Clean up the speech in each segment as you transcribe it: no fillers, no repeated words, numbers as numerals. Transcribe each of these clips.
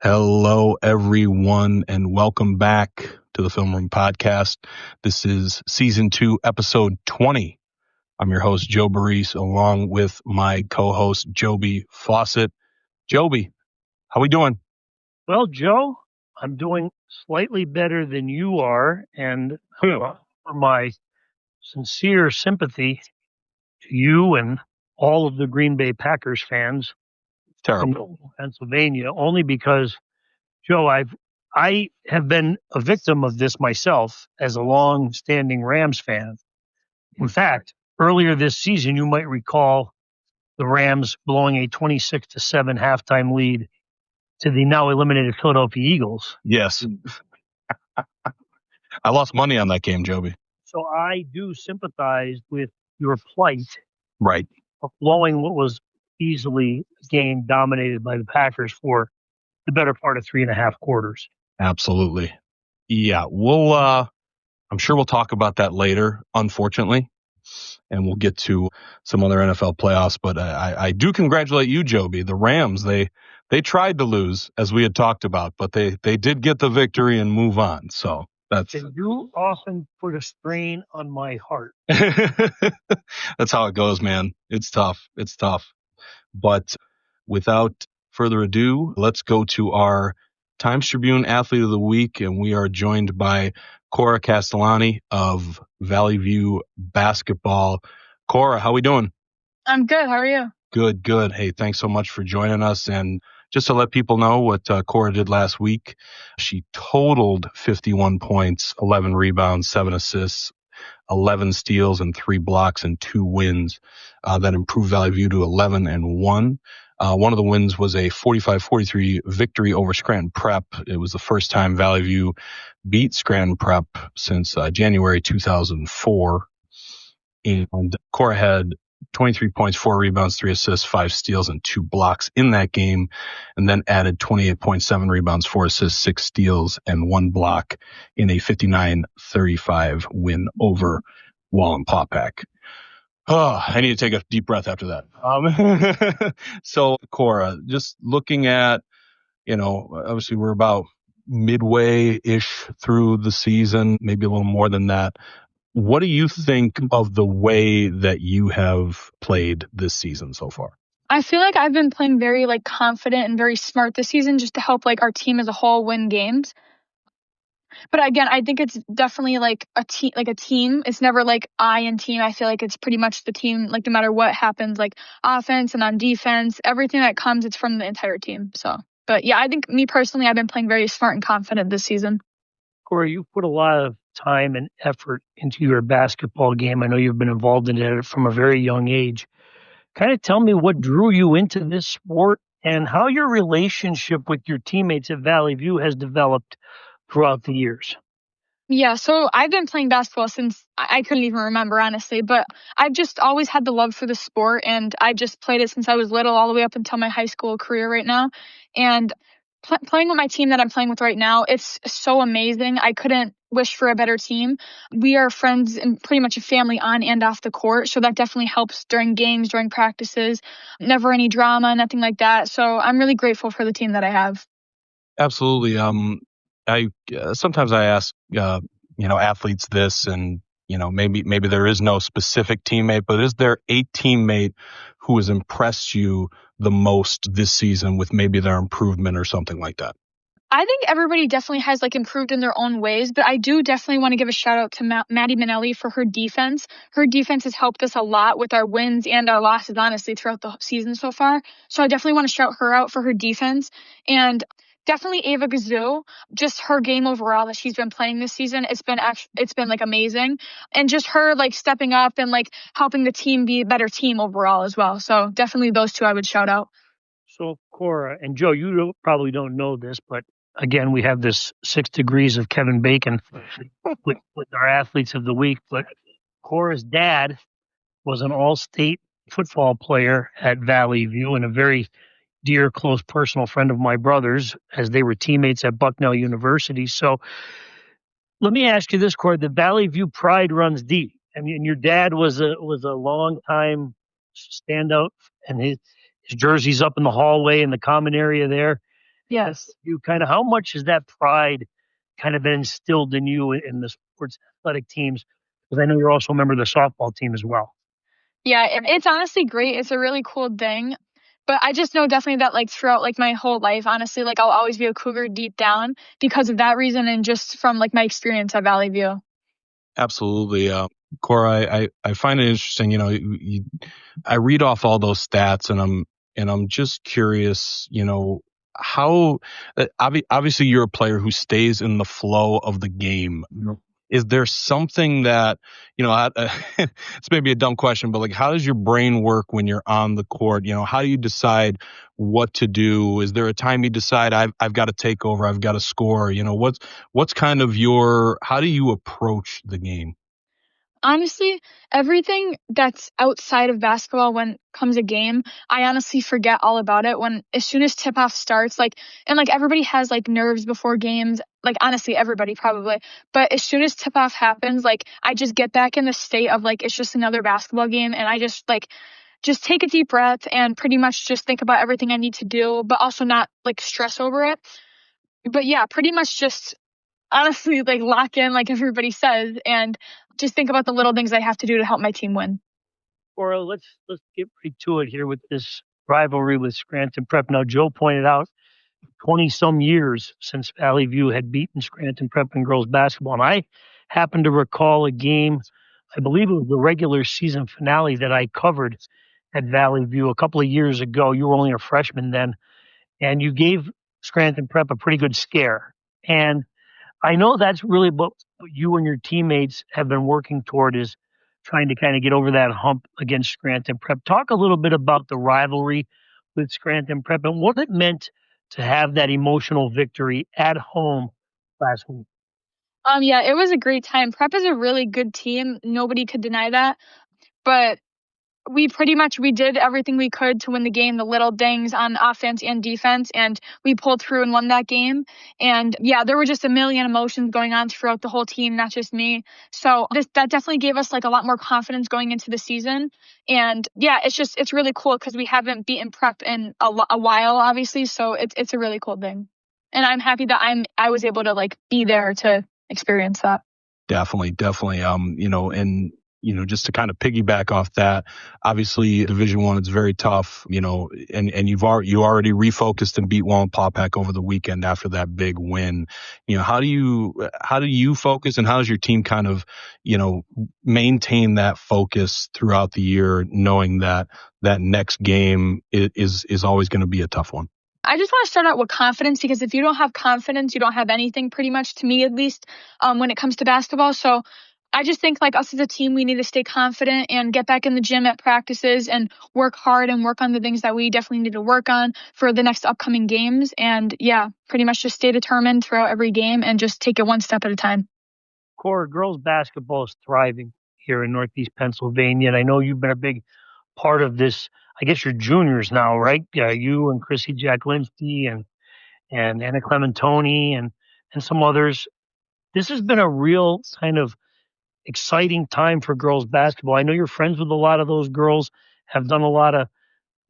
Hello, everyone, and welcome back to the Film Room Podcast. This is Season 2, Episode 20. I'm your host, Joe Baress, along with my co-host, Joby Fawcett. Joby, how we doing? Well, Joe, I'm doing slightly better than you are, and for my sincere sympathy to you and all of the Green Bay Packers fans from Terrible. Pennsylvania, only because, Joe, I have been a victim of this myself as a long-standing Rams fan. In fact, earlier this season, you might recall the Rams blowing a 26-7 halftime lead to the now eliminated Philadelphia Eagles. Yes. I lost money on that game, Joby. So I do sympathize with your plight Right. of blowing what was easily a game dominated by the Packers for the better part of 3.5 quarters. Absolutely. Yeah, I'm sure we'll talk about that later, unfortunately, and we'll get to some other NFL playoffs. But I do congratulate you, Joby. The Rams, they tried to lose, as we had talked about, but they did get the victory and move on. So that's They do often put a strain on my heart. that's how it goes, man. It's tough. It's tough. But without further ado, let's go to our Times-Tribune Athlete of the Week, and we are joined by Cora Castellani of Valley View Basketball. Cora, how we doing? I'm good. How are you? Good, good. Hey, thanks so much for joining us. And just to let people know what Cora did last week, she totaled 51 points, 11 rebounds, 7 assists, 11 steals, and 3 blocks and 2 wins. That improved Valley View to 11-1. One of the wins was a 45-43 victory over Scranton Prep. It was the first time Valley View beat Scranton Prep since January 2004. And Cora had 23 points, 4 rebounds, 3 assists, 5 steals, and 2 blocks in that game, and then added 28.7 rebounds, 4 assists, 6 steals, and 1 block in a 59-35 win over Wallenpaupack. Oh, I need to take a deep breath after that. So, Cora, just looking at, obviously we're about midway-ish through the season, maybe a little more than that. What do you think of the way that you have played this season so far? I feel like I've been playing very confident and very smart this season just to help our team as a whole win games. But again, I think it's definitely a team. It's never I and team. I feel like it's pretty much the team, no matter what happens, offense and on defense, everything that comes, it's from the entire team. So, but yeah, I think me personally, I've been playing very smart and confident this season. Corey, you put a lot of time and effort into your basketball game. I know you've been involved in it from a very young age. Kind of tell me what drew you into this sport and how your relationship with your teammates at Valley View has developed throughout the years. Yeah, so I've been playing basketball since I couldn't even remember, honestly, but I've just always had the love for the sport, and I've just played it since I was little all the way up until my high school career right now. And playing with my team that I'm playing with right now, it's so amazing. I couldn't wish for a better team. We are friends and pretty much a family on and off the court, so that definitely helps during games, during practices. Never any drama, nothing like that. So I'm really grateful for the team that I have. Absolutely. Sometimes I ask athletes this, and maybe there is no specific teammate, but is there a teammate who has impressed you the most this season with maybe their improvement or something like that? I think everybody definitely has improved in their own ways, but I do definitely want to give a shout out to Maddie Minnelli for her defense. Her defense has helped us a lot with our wins and our losses, honestly, throughout the season so far. So I definitely want to shout her out for her defense. And definitely Ava Gazoo, just her game overall that she's been playing this season. It's been amazing. And just her stepping up and helping the team be a better team overall as well. So definitely those two I would shout out. So Cora and Joe, you probably don't know this, but again, we have this 6 degrees of Kevin Bacon with our athletes of the week. But Cora's dad was an all-state football player at Valley View and a very dear, close personal friend of my brother's, as they were teammates at Bucknell University. So let me ask you this, Cora. The Valley View pride runs deep. I mean, your dad was a long time standout, and his jersey's up in the hallway in the common area there. Yes. You kind of, how much has that pride kind of been instilled in you in the sports athletic teams? Because I know you're also a member of the softball team as well. Yeah, it's honestly great. It's a really cool thing. But I just know definitely that like throughout like my whole life, honestly, like I'll always be a Cougar deep down because of that reason and just from like my experience at Valley View. Absolutely. Cora, I find it interesting. I read off all those stats and I'm just curious, how, obviously you're a player who stays in the flow of the game. Is there something that, it's maybe a dumb question, but like, how does your brain work when you're on the court? How do you decide what to do? Is there a time you decide I've got to take over, I've got to score? What's kind of how do you approach the game? Honestly, everything that's outside of basketball when comes a game, I honestly forget all about it when as soon as tip off starts, and like everybody has like nerves before games, like honestly everybody probably. But as soon as tip off happens, like I just get back in the state of like it's just another basketball game and I just take a deep breath and pretty much just think about everything I need to do, but also not like stress over it. But yeah, pretty much just honestly like lock in like everybody says and just think about the little things I have to do to help my team win. Cora, let's get right to it here with this rivalry with Scranton Prep. Now, Joe pointed out 20 some years since Valley View had beaten Scranton Prep in girls basketball. And I happen to recall a game, I believe it was the regular season finale that I covered at Valley View a couple of years ago. You were only a freshman then, and you gave Scranton Prep a pretty good scare. And I know that's really what you and your teammates have been working toward is trying to kind of get over that hump against Scranton Prep. Talk a little bit about the rivalry with Scranton Prep and what it meant to have that emotional victory at home last week. Yeah, it was a great time. Prep is a really good team. Nobody could deny that. But we did everything we could to win the game, the little things on offense and defense, and we pulled through and won that game. And yeah, there were just a million emotions going on throughout the whole team, not just me. So that definitely gave us like a lot more confidence going into the season. And yeah, it's really cool because we haven't beaten Prep in a while, obviously. So it's a really cool thing. And I'm happy that I was able to like be there to experience that. Definitely. Just to kind of piggyback off that, obviously Division I, it's very tough, and you already refocused and beat Wallenpaupack over the weekend after that big win. How do you focus and how does your team kind of, maintain that focus throughout the year, knowing that next game is always going to be a tough one? I just want to start out with confidence because if you don't have confidence, you don't have anything pretty much, to me at least, when it comes to basketball. So I just think like us as a team, we need to stay confident and get back in the gym at practices and work hard and work on the things that we definitely need to work on for the next upcoming games. And yeah, pretty much just stay determined throughout every game and just take it one step at a time. Cora, girls basketball is thriving here in Northeast Pennsylvania. And I know you've been a big part of this. I guess you're juniors now, right? You and Chrissy Jack Lindsay and Anna Clementoni and some others. This has been a real kind of exciting time for girls basketball. I know you're friends with a lot of those girls, have done a lot of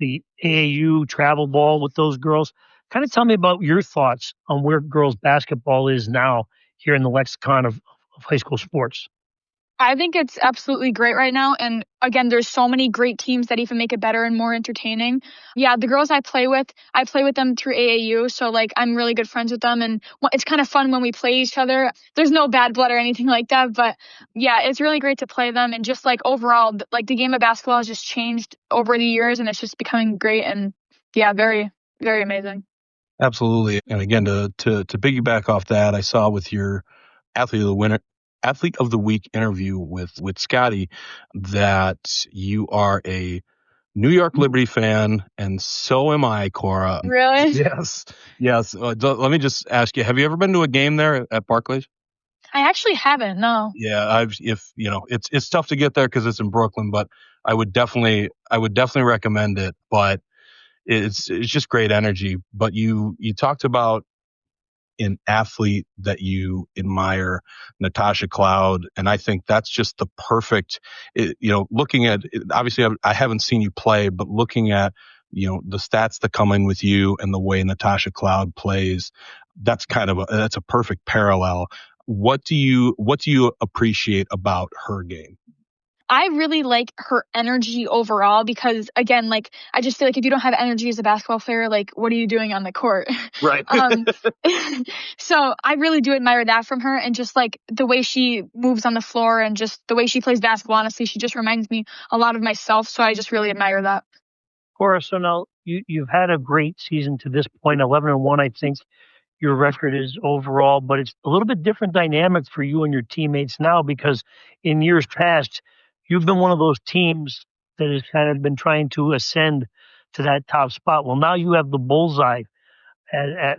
the AAU travel ball with those girls. Kind of tell me about your thoughts on where girls basketball is now here in the lexicon of high school sports. I think it's absolutely great right now. And again, there's so many great teams that even make it better and more entertaining. Yeah, the girls I play with them through AAU. So like I'm really good friends with them. And it's kind of fun when we play each other. There's no bad blood or anything like that. But yeah, it's really great to play them. And just like overall, like the game of basketball has just changed over the years and it's just becoming great. And yeah, very, very amazing. Absolutely. And again, to piggyback off that, I saw with your athlete of the week interview with Scotty that you are a New York Liberty fan, and so am I, Cora. Really? Yes. Let me just ask you: have you ever been to a game there at Barclays? I actually haven't. No. Yeah, it's tough to get there because it's in Brooklyn, but I would definitely recommend it. But it's just great energy. But you talked about an athlete that you admire, Natasha Cloud. And I think that's just the perfect, looking at, obviously I haven't seen you play, but looking at the stats that come in with you and the way Natasha Cloud plays, that's a perfect parallel. What do you appreciate about her game? I really like her energy overall because, again, like, I just feel like if you don't have energy as a basketball player, like, what are you doing on the court? Right. So I really do admire that from her, and just like the way she moves on the floor and just the way she plays basketball. Honestly, she just reminds me a lot of myself. So I just really admire that. Cora, so now you've had a great season to this point, 11-1, I think your record is overall, but it's a little bit different dynamic for you and your teammates now, because in years past, you've been one of those teams that has kind of been trying to ascend to that top spot. Well, now you have the bullseye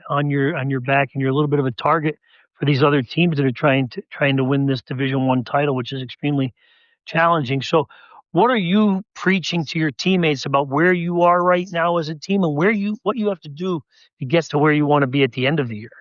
on your back, and you're a little bit of a target for these other teams that are trying to win this Division I title, which is extremely challenging. So what are you preaching to your teammates about where you are right now as a team, and what you have to do to get to where you want to be at the end of the year?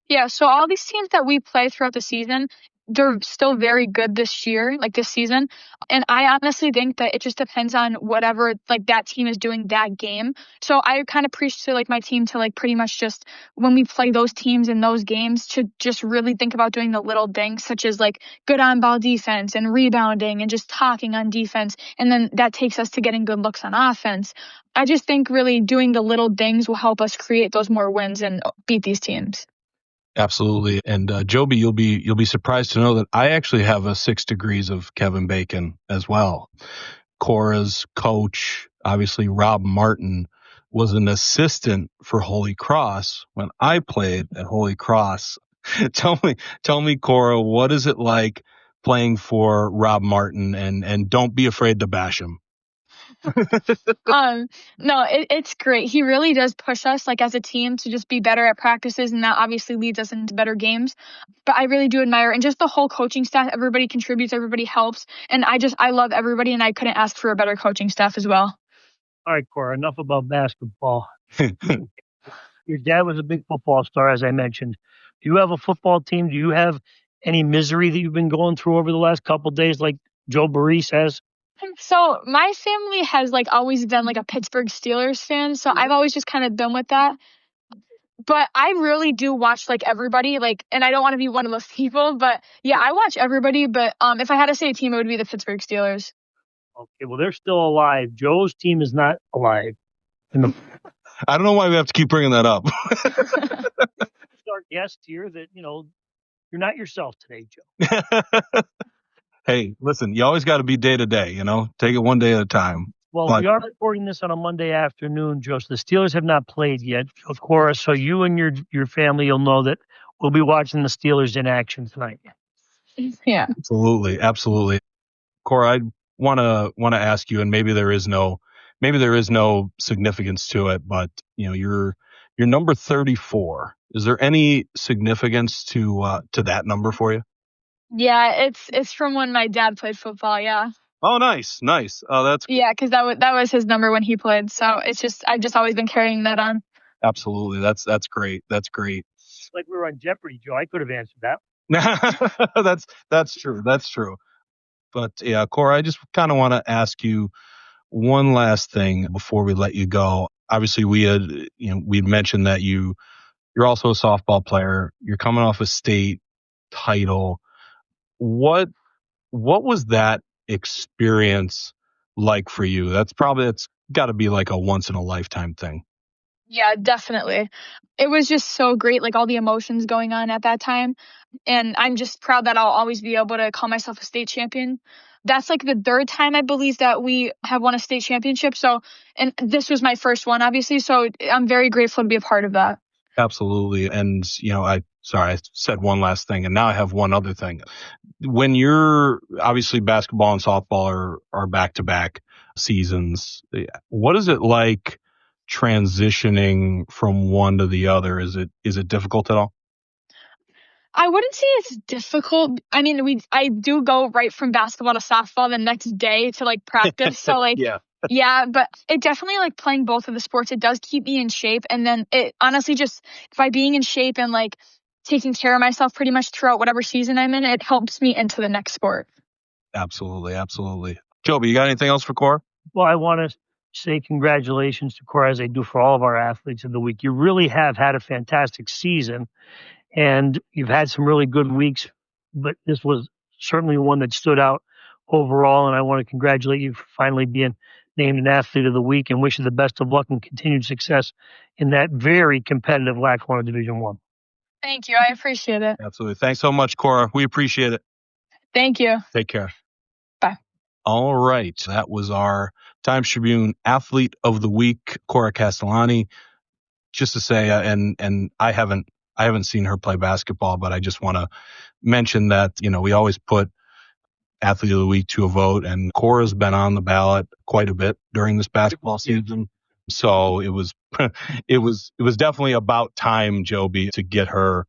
Yeah, so all these teams that we play throughout the season, they're still very good this season. And I honestly think that it just depends on whatever like that team is doing that game. So I kind of preach to like my team to like pretty much just when we play those teams in those games to just really think about doing the little things such as like good on ball defense and rebounding and just talking on defense. And then that takes us to getting good looks on offense. I just think really doing the little things will help us create those more wins and beat these teams. Absolutely. And Joby, you'll be surprised to know that I actually have a 6 degrees of Kevin Bacon as well. Cora's coach, obviously Rob Martin, was an assistant for Holy Cross when I played at Holy Cross. Tell me, Cora, what is it like playing for Rob Martin? And don't be afraid to bash him. No, it's great. He really does push us like as a team to just be better at practices, and that obviously leads us into better games. But I really do admire, and just the whole coaching staff, everybody contributes, everybody helps. And I love everybody, and I couldn't ask for a better coaching staff as well. All right, Cora, enough about basketball. Your dad was a big football star, as I mentioned. Do you have a football team? Do you have any misery that you've been going through over the last couple of days like Joe Baress has? So my family has like always been like a Pittsburgh Steelers fan, so I've always just kind of been with that. But I really do watch like everybody, like, and I don't want to be one of those people, but yeah, I watch everybody. But if I had to say a team, it would be the Pittsburgh Steelers. Okay, well, they're still alive. Joe's team is not alive. I don't know why we have to keep bringing that up. Our guest here that, you're not yourself today, Joe. Hey, listen, you always got to be day to day, take it one day at a time. Well, we are recording this on a Monday afternoon, Joe. So the Steelers have not played yet, of course. So you and your family, you'll know that we'll be watching the Steelers in action tonight. Yeah, absolutely. Cora, I want to ask you, and maybe there is no significance to it, but you're number 34. Is there any significance to that number for you? Yeah, it's from when my dad played football. Yeah. Oh, nice. Oh, that's yeah, because that was his number when he played. So it's just I've just always been carrying that on. Absolutely, that's great. That's great. Like we were on Jeopardy, Joe. I could have answered that. That's true. But yeah, Cora, I just kind of want to ask you one last thing before we let you go. Obviously, we'd mentioned that you're also a softball player. You're coming off a state title. What was that experience like for you? It's got to be like a once in a lifetime thing. Yeah, definitely. It was just so great, like all the emotions going on at that time. And I'm just proud that I'll always be able to call myself a state champion. That's like the third time I believe that we have won a state championship. So, and this was my first one, obviously. So I'm very grateful to be a part of that. Absolutely. And, I said one last thing, and now I have one other thing. When you're obviously basketball and softball are back-to-back seasons, what is it like transitioning from one to the other? Is it difficult at all? I wouldn't say it's difficult. I mean, I do go right from basketball to softball the next day to like practice. So like, yeah, but it definitely like playing both of the sports, it does keep me in shape. And then it honestly just by being in shape and like taking care of myself pretty much throughout whatever season I'm in, it helps me into the next sport. Absolutely. Joby, you got anything else for Cora? Well, I want to say congratulations to Cora, as I do for all of our athletes of the week. You really have had a fantastic season, and you've had some really good weeks, but this was certainly one that stood out overall, and I want to congratulate you for finally being named an Athlete of the Week and wish you the best of luck and continued success in that very competitive Lackawanna Division I. Thank you. I appreciate it. Absolutely. Thanks so much, Cora. We appreciate it. Thank you. Take care. Bye. All right. That was our Times-Tribune Athlete of the Week, Cora Castellani. Just to say, and I haven't seen her play basketball, but I just want to mention that, we always put Athlete of the Week to a vote, and Cora's been on the ballot quite a bit during this basketball season. So it was definitely about time, Joby, to get her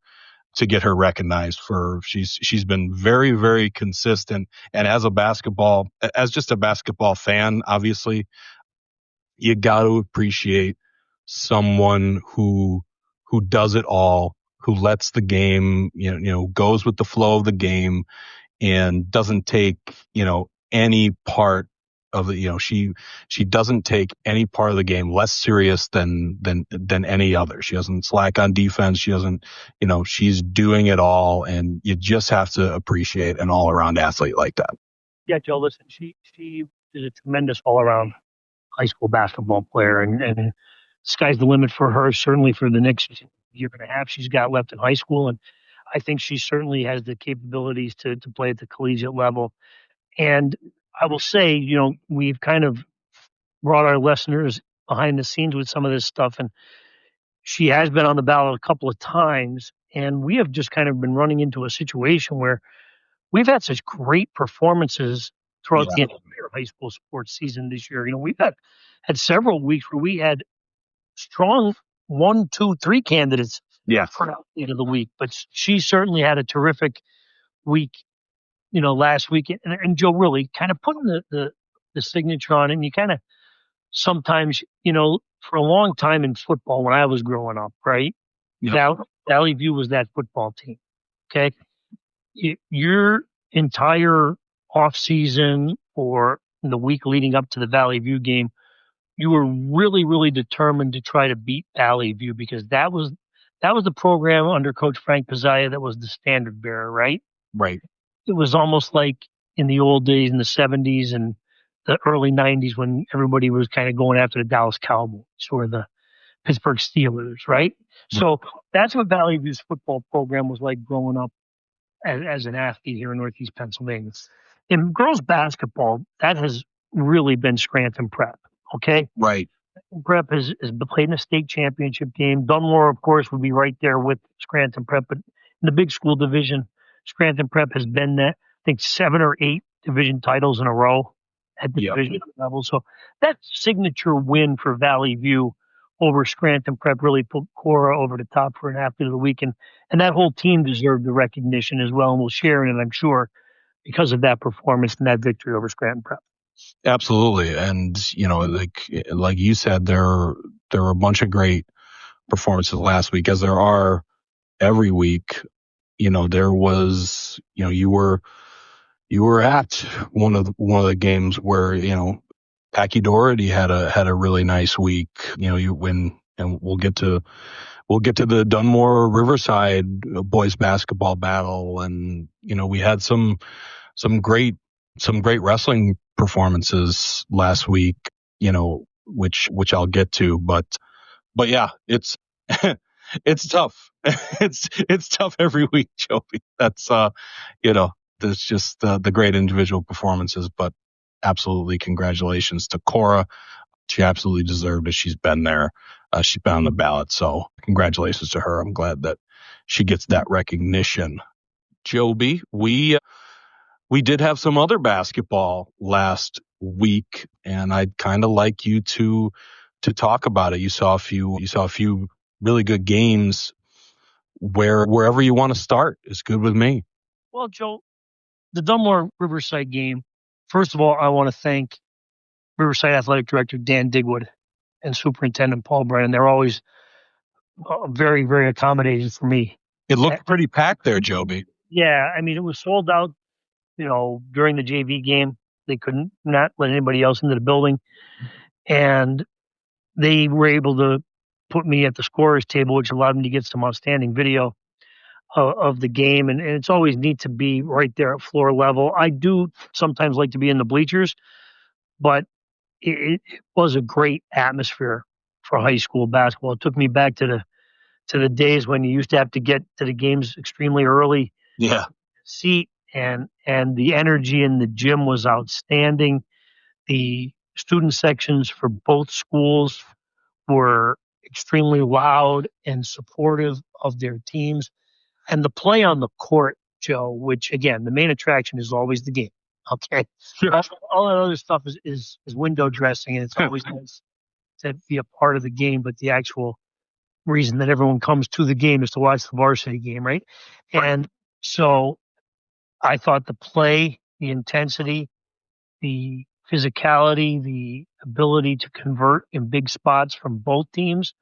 recognized for she's been very, very consistent. And as just a basketball fan, obviously you got to appreciate someone who does it all, who lets the game, goes with the flow of the game and doesn't take, any part of the, she doesn't take any part of the game less serious than any other. She doesn't slack on defense. She doesn't, she's doing it all, and you just have to appreciate an all around athlete like that. Yeah, Joe, listen, she is a tremendous all around high school basketball player, and sky's the limit for her, certainly for the next year and a half she's got left in high school. And I think she certainly has the capabilities to play at the collegiate level. And I will say, we've kind of brought our listeners behind the scenes with some of this stuff, and she has been on the ballot a couple of times, and we have just kind of been running into a situation where we've had such great performances throughout the entire high school sports season this year. We've had several weeks where we had strong 1, 2, 3 candidates for Athlete of the Week, but she certainly had a terrific week, last week. And Joe, really kind of putting the signature on it. And you kind of sometimes, for a long time in football when I was growing up, right? Yep. Valley View was that football team. Okay. Your entire off season or the week leading up to the Valley View game, you were really, really determined to try to beat Valley View, because that was the program under Coach Frank Pizzaia that was the standard bearer, right? Right. It was almost like in the old days, in the 70s and the early 90s, when everybody was kind of going after the Dallas Cowboys or the Pittsburgh Steelers, right? So that's what Valley View's football program was like growing up as an athlete here in Northeast Pennsylvania. In girls basketball, that has really been Scranton Prep, okay? Right. Prep has played in a state championship game. Dunmore, of course, would be right there with Scranton Prep, but in the big school division, Scranton Prep has been that, I think, 7 or 8 division titles in a row at the division level. So that signature win for Valley View over Scranton Prep really put Cora over the top for an Athlete of the Week, and that whole team deserved the recognition as well, and we'll share in it, I'm sure, because of that performance and that victory over Scranton Prep. Absolutely. And, like you said, there were a bunch of great performances last week, as there are every week. There was, you were at one of the games where, Packy Doherty had a really nice week. You win, and we'll get to the Dunmore-Riverside boys basketball battle. And, we had some great wrestling performances last week, which I'll get to, but yeah, it's it's tough. It's tough every week, Joby. That's there's just the great individual performances, but absolutely congratulations to Cora. She absolutely deserved it. She's been there. She's been on the ballot, so congratulations to her. I'm glad that she gets that recognition. Joby, we did have some other basketball last week, and I'd kind of like you to talk about it. You saw a few really good games. Wherever you want to start is good with me. Well, Joe, the Dunmore-Riverside game, first of all, I want to thank Riverside Athletic Director Dan Digwood and Superintendent Paul Brennan. They're always very, very accommodating for me. It looked pretty packed there, Joby. Yeah, I mean, it was sold out, during the JV game. They couldn't not let anybody else into the building. And they were able to put me at the scorer's table, which allowed me to get some outstanding video of the game. And it's always neat to be right there at floor level. I do sometimes like to be in the bleachers, but it was a great atmosphere for high school basketball. It took me back to the days when you used to have to get to the games extremely early. Yeah. Seat and the energy in the gym was outstanding. The student sections for both schools were extremely loud and supportive of their teams. And the play on the court, Joe, which again, the main attraction is always the game. Okay. Sure. All that other stuff is window dressing, and it's always nice to be a part of the game, but the actual reason that everyone comes to the game is to watch the varsity game, right? And so I thought the play, the intensity, the physicality, the ability to convert in big spots from both teams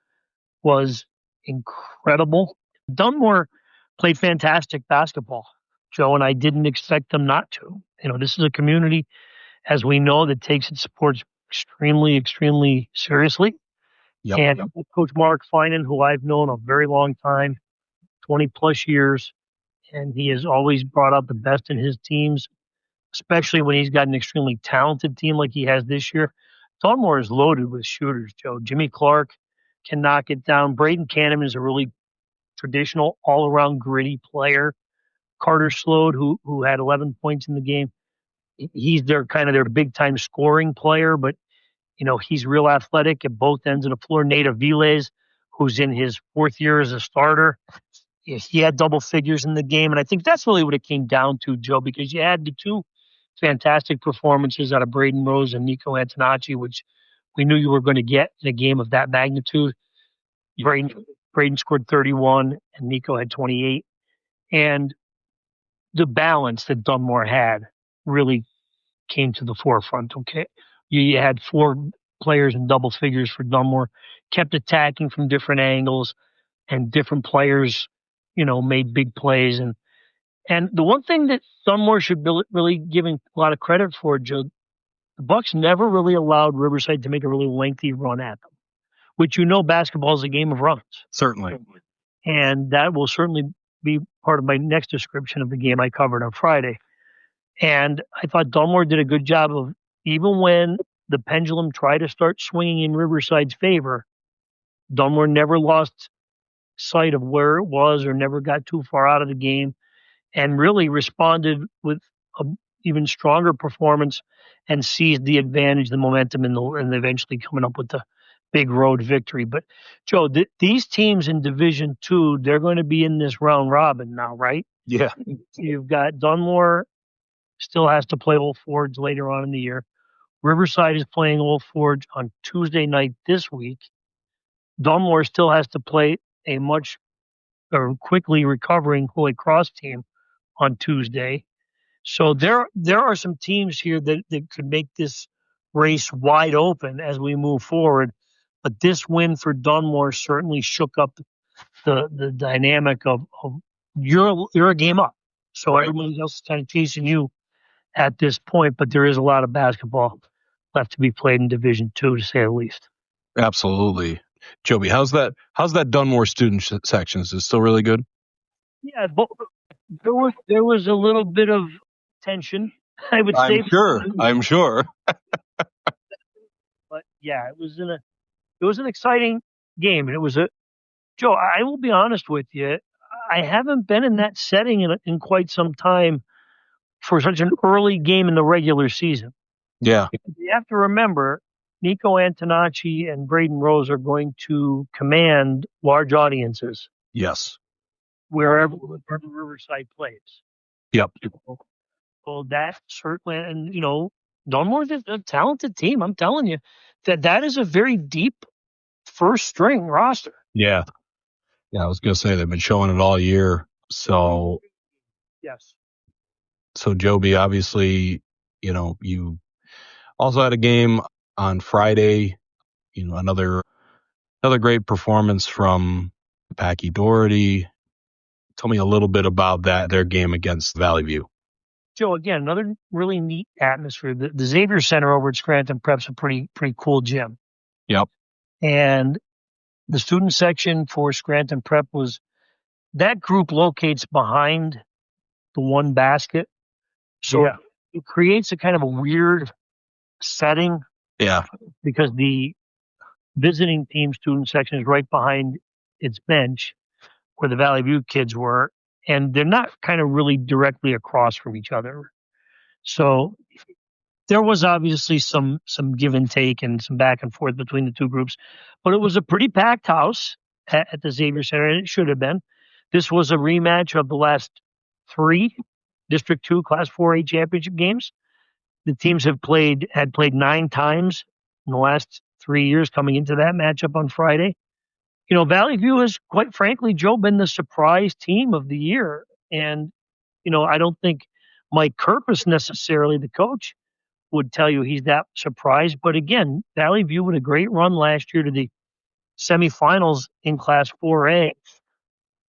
was incredible. Dunmore played fantastic basketball, Joe, and I didn't expect them not to. This is a community, as we know, that takes its sports extremely, extremely seriously. Yep. And Coach Mark Finan, who I've known a very long time, 20 plus years, and he has always brought out the best in his teams, especially when he's got an extremely talented team like he has this year. Dunmore is loaded with shooters, Joe. Jimmy Clark can knock it down. Braden Kahneman is a really traditional, all-around gritty player. Carter Slode, who had 11 points in the game, he's their big-time scoring player, but he's real athletic at both ends of the floor. Nate Aviles, who's in his fourth year as a starter, he had double figures in the game. And I think that's really what it came down to, Joe, because you had the two fantastic performances out of Braden Rose and Nico Antonacci, which we knew you were going to get in a game of that magnitude. Braden scored 31 and Nico had 28. And the balance that Dunmore had really came to the forefront, okay? You had four players in double figures for Dunmore, kept attacking from different angles, and different players, made big plays. And the one thing that Dunmore should be really giving a lot of credit for, Joe, the Bucks never really allowed Riverside to make a really lengthy run at them, which basketball is a game of runs. Certainly. And that will certainly be part of my next description of the game I covered on Friday. And I thought Dunmore did a good job of, even when the pendulum tried to start swinging in Riverside's favor, Dunmore never lost sight of where it was or never got too far out of the game, and really responded with an even stronger performance and seized the advantage, the momentum, and eventually coming up with the big road victory. But, Joe, these teams in Division II, they're going to be in this round robin now, right? Yeah. You've got Dunmore still has to play Old Forge later on in the year. Riverside is playing Old Forge on Tuesday night this week. Dunmore still has to play a quickly recovering Holy Cross team on Tuesday. So there are some teams here that could make this race wide open as we move forward. But this win for Dunmore certainly shook up the dynamic of you're a game up. So right. Everybody else is kind of chasing you at this point, but there is a lot of basketball left to be played in Division II, to say the least. Absolutely. Joby, how's that Dunmore student section? Is it still really good? Yeah, but there was a little bit of tension, I would say. I'm sure. But yeah, it was an exciting game, and it was Joe, I will be honest with you, I haven't been in that setting in quite some time for such an early game in the regular season. Yeah. You have to remember, Nico Antonacci and Braden Rose are going to command large audiences. Yes. Wherever Riverside plays. Yep. Well, that certainly, and Dunmore's a talented team. I'm telling you that is a very deep first string roster. Yeah. Yeah, I was going to say they've been showing it all year. So, yes. So Joby, obviously, you also had a game on Friday, another great performance from Packy Doherty. Tell me a little bit about their game against Valley View. Joe, again, another really neat atmosphere. The Xavier Center over at Scranton Prep's a pretty cool gym. Yep. And the student section for Scranton Prep that group locates behind the one basket. So it creates a kind of a weird setting. Yeah. Because the visiting team student section is right behind its bench where the Valley View kids were. And they're not kind of really directly across from each other. So there was obviously some give and take and some back and forth between the two groups, but it was a pretty packed house at the Xavier Center, and it should have been. This was a rematch of the last 3 District 2 Class 4A championship games. The teams had played 9 times in the last 3 years coming into that matchup on Friday. Valley View has, quite frankly, Joe, been the surprise team of the year. And, I don't think Mike Kirpus necessarily, the coach, would tell you he's that surprised. But again, Valley View with a great run last year to the semifinals in Class 4A,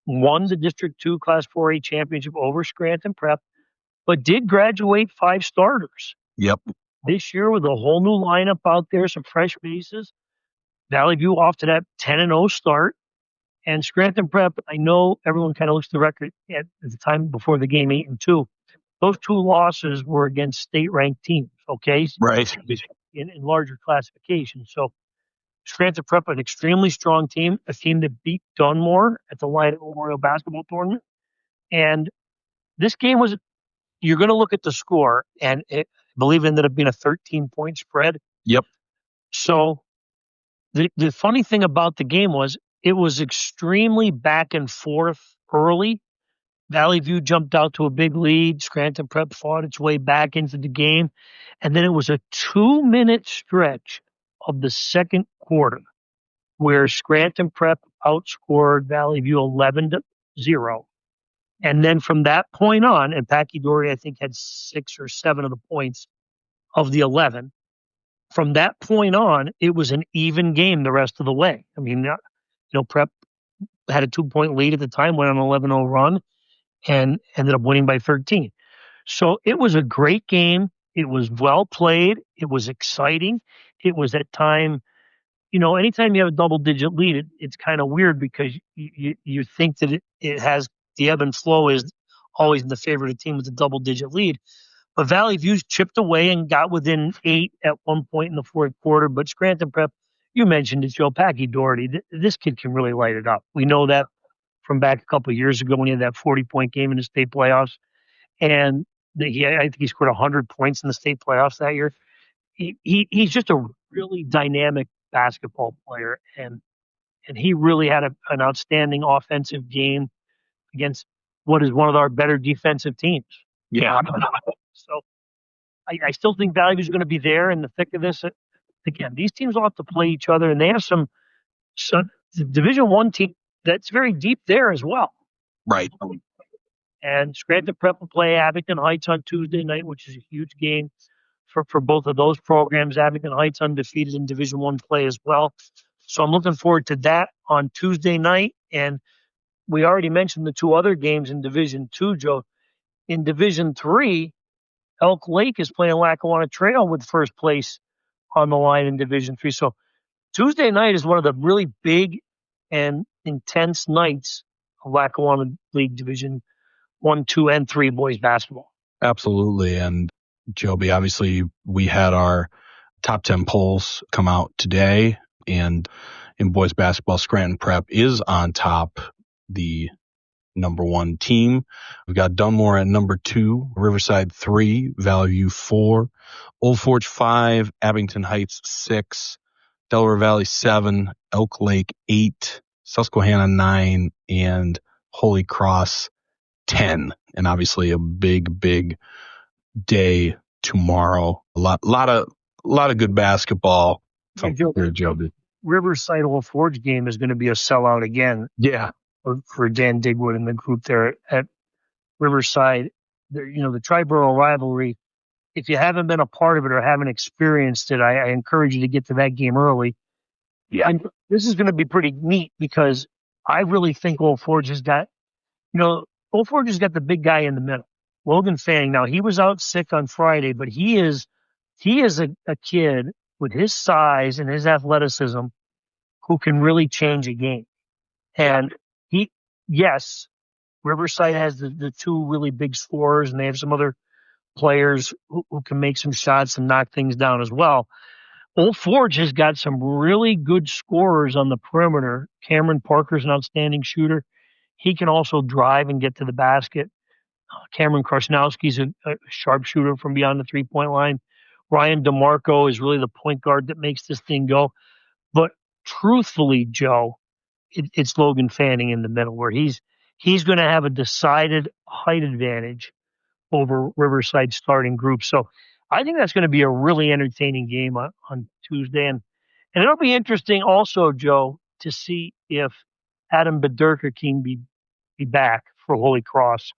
won the District 2 Class 4A championship over Scranton Prep, but did graduate 5 starters. Yep. This year with a whole new lineup out there, some fresh faces. Valley View off to that 10-0 start. And Scranton Prep, I know everyone kind of looks at the record at the time before the game, 8-2. Those 2 losses were against state-ranked teams, okay? Right. In larger classifications. So Scranton Prep, an extremely strong team, a team that beat Dunmore at the Light Memorial Basketball Tournament. And this game you're going to look at the score, and I believe it ended up being a 13-point spread. Yep. So the funny thing about the game was it was extremely back and forth early. Valley View jumped out to a big lead. Scranton Prep fought its way back into the game. And then it was a 2-minute stretch of the second quarter where Scranton Prep outscored Valley View 11-0. And then from that point on, and Packy Dory, I think, had 6 or 7 of the points of the 11. From that point on, it was an even game the rest of the way. I mean, Prep had a 2-point lead at the time, went on an 11-0 run, and ended up winning by 13. So it was a great game. It was well played. It was exciting. It was at time, anytime you have a double-digit lead, it's kind of weird because you think that it has the ebb and flow is always in the favor of the team with a double-digit lead. But Valley View chipped away and got within 8 at one point in the fourth quarter. But Scranton Prep, you mentioned it, Joe, Packy Doherty. This kid can really light it up. We know that from back a couple of years ago when he had that 40-point game in the state playoffs. And I think he scored 100 points in the state playoffs that year. He's just a really dynamic basketball player. And he really had an outstanding offensive game against what is one of our better defensive teams. Yeah. So I still think Valley View is going to be there in the thick of this. Again, these teams all have to play each other, and they have some Division I team that's very deep there as well. Right. And Scranton Prep will play Abington Heights on Tuesday night, which is a huge game for both of those programs. Abington Heights undefeated in Division I play as well. So I'm looking forward to that on Tuesday night. And we already mentioned the 2 other games in Division II, Joe. In Division III, Elk Lake is playing Lackawanna Trail with first place on the line in Division III. So Tuesday night is one of the really big and intense nights of Lackawanna League Division I, II, and III boys basketball. Absolutely. And Joby, obviously, we had our top 10 polls come out today, and in boys basketball, Scranton Prep is on top, the number 1 team. We've got Dunmore at number 2, Riverside 3, Valley View 4, Old Forge 5, Abington Heights 6, Delaware Valley 7, Elk Lake 8, Susquehanna 9, and Holy Cross 10. And obviously a big day tomorrow. A lot of good basketball. Joby. Riverside Old Forge game is going to be a sellout again. Yeah. For Dan Digwood and the group there at Riverside. The Triborough rivalry, if you haven't been a part of it or haven't experienced it, I encourage you to get to that game early. Yeah. And this is going to be pretty neat because I really think Old Forge has got the big guy in the middle. Logan Fanning. Now, he was out sick on Friday, but he is a kid with his size and his athleticism who can really change a game. And yes, Riverside has the two really big scorers, and they have some other players who can make some shots and knock things down as well. Old Forge has got some really good scorers on the perimeter. Cameron Parker's an outstanding shooter. He can also drive and get to the basket. Cameron Krasnowski's a sharpshooter from beyond the three-point line. Ryan DeMarco is really the point guard that makes this thing go. But truthfully, Joe, it's Logan Fanning in the middle, where he's going to have a decided height advantage over Riverside starting group. So I think that's going to be a really entertaining game on Tuesday. And it'll be interesting also, Joe, to see if Adam Bederker can be back for Holy Cross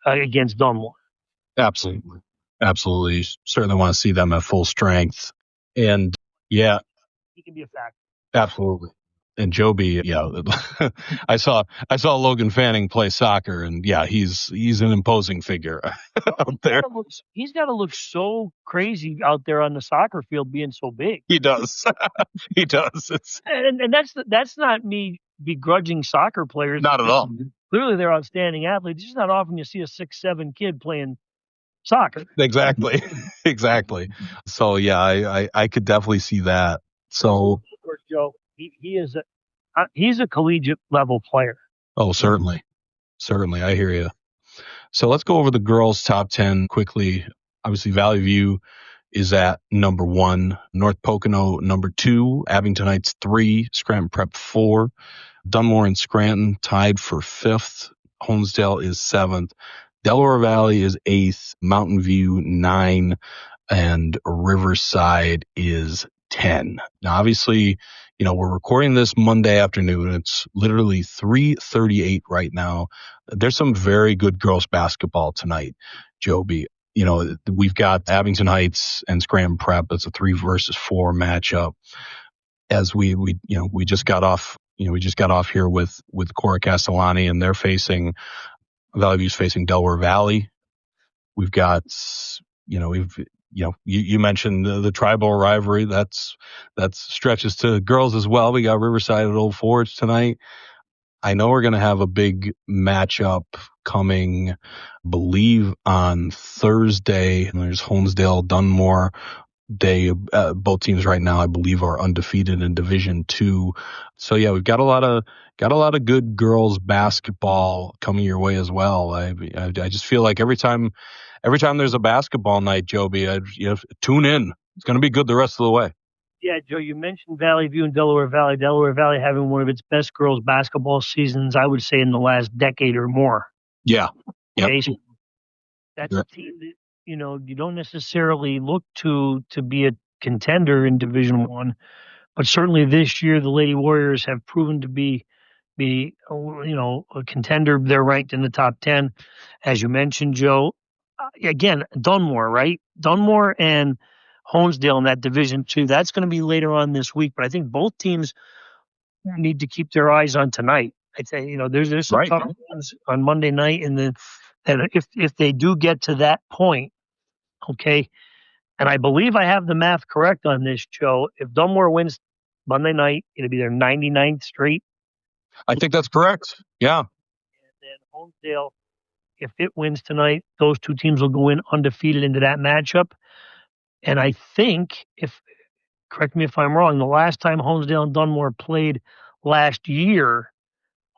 against Dunmore. Absolutely. Absolutely. Certainly want to see them at full strength. And yeah. He can be a factor. Absolutely. And Joby, yeah, I saw Logan Fanning play soccer, and yeah, he's an imposing figure out there. He's got to look so crazy out there on the soccer field, being so big. He does. He does. And that's not me begrudging soccer players. Not at all. Clearly, they're outstanding athletes. It's just not often you see a 6'7" kid playing soccer. Exactly. Exactly. So yeah, I could definitely see that. So, Joe, he's a collegiate level player. Oh, certainly. I hear you. So let's go over the girls' top 10 quickly. Obviously, Valley View is at number 1, North Pocono number 2, Abington Heights 3, Scranton Prep 4, Dunmore and Scranton tied for 5th, Honesdale is 7th, Delaware Valley is 8th, Mountain View 9, and Riverside is 10. Now, obviously, we're recording this Monday afternoon. It's literally 3:38 right now. There's some very good girls basketball tonight, Joby. We've got Abington Heights and Scranton Prep. It's a 3 versus 4 matchup. As we just got off here with Cora Castellani, and they're facing Valley View's facing Delaware Valley. We've got, you mentioned the tribal rivalry. That's stretches to girls as well. We got Riverside at Old Forge tonight. I know we're going to have a big matchup coming, I believe, on Thursday. And there's Honesdale, Dunmore. Both teams right now, I believe, are undefeated in Division 2. So yeah, we've got a lot of good girls basketball coming your way as well. I just feel like every time there's a basketball night, Joby, tune in. It's going to be good the rest of the way. Yeah, Joe, you mentioned Valley View and Delaware Valley. Delaware Valley having one of its best girls basketball seasons, I would say, in the last decade or more. Yeah. Yep. Okay, so that's a team that, you don't necessarily look to be a contender in Division 1, but certainly this year the Lady Warriors have proven to be a contender. They're ranked in the top 10, as you mentioned, Joe. Again, Dunmore, right? Dunmore and Honesdale in that Division 2. That's going to be later on this week, but I think both teams need to keep their eyes on tonight. I'd say, there's some tough ones on Monday night, and if they do get to that point, okay, and I believe I have the math correct on this, Joe. If Dunmore wins Monday night, it'll be their 99th straight. I think that's correct. Yeah. And then Honesdale, if it wins tonight, those two teams will go in undefeated into that matchup. And I think, correct me if I'm wrong, the last time Honesdale and Dunmore played last year,